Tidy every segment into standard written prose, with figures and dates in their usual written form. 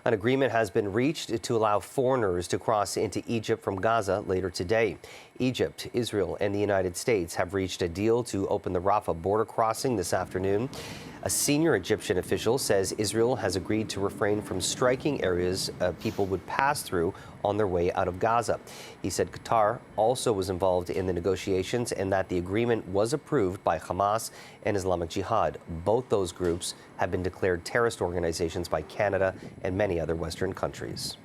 An agreement has been reached to allow foreigners to cross into Egypt from Gaza later today. Egypt, Israel, and the United States have reached a deal to open the Rafah border crossing this afternoon. A senior Egyptian official says Israel has agreed to refrain from striking areas people would pass through on their way out of Gaza. He said Qatar also was involved in the negotiations and that the agreement was approved by Hamas and Islamic Jihad. Both those groups have been declared terrorist organizations by Canada and many other Western countries.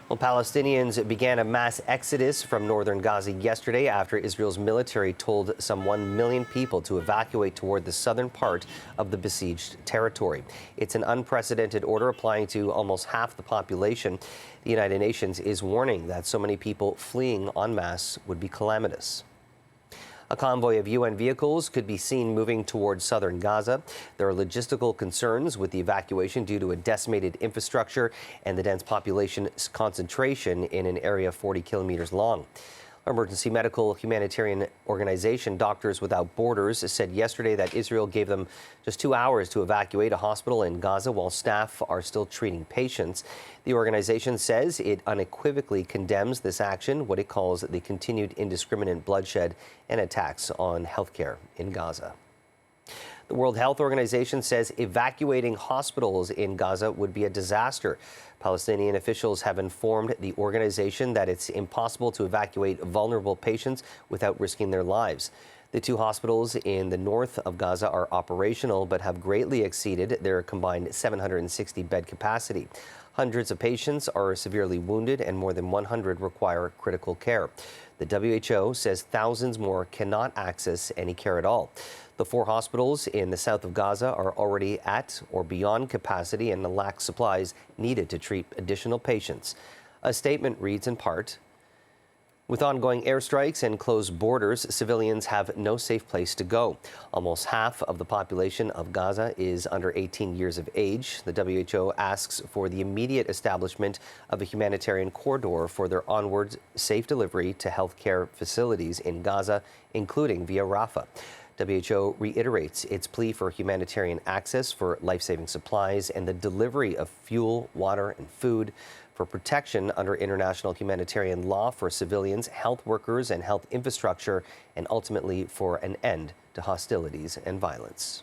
Well, Palestinians began a mass exodus from northern Gaza yesterday after Israel's military told some 1 million people to evacuate toward the southern part of the besieged territory. It's an unprecedented order applying to almost half the population. The United Nations is warning that so many people fleeing en masse would be calamitous. A convoy of UN vehicles could be seen moving towards southern Gaza. There are logistical concerns with the evacuation due to a decimated infrastructure and the dense population concentration in an area 40 kilometers long. Emergency medical humanitarian organization Doctors Without Borders said yesterday that Israel gave them just 2 hours to evacuate a hospital in Gaza while staff are still treating patients. The organization says it unequivocally condemns this action, what it calls the continued indiscriminate bloodshed and attacks on healthcare in Gaza. The World Health Organization says evacuating hospitals in Gaza would be a disaster. Palestinian officials have informed the organization that it's impossible to evacuate vulnerable patients without risking their lives. The two hospitals in the north of Gaza are operational but have greatly exceeded their combined 760-bed capacity. Hundreds of patients are severely wounded and more than 100 require critical care. The WHO says thousands more cannot access any care at all. The 4 hospitals in the south of Gaza are already at or beyond capacity and lack supplies needed to treat additional patients. A statement reads in part, "With ongoing airstrikes and closed borders, civilians have no safe place to go. Almost half of the population of Gaza is under 18 years of age. The WHO asks for the immediate establishment of a humanitarian corridor for their onward safe delivery to healthcare facilities in Gaza, including via Rafah. WHO reiterates its plea for humanitarian access for life-saving supplies and the delivery of fuel, water, and food, for protection under international humanitarian law for civilians, health workers, and health infrastructure, and ultimately for an end to hostilities and violence."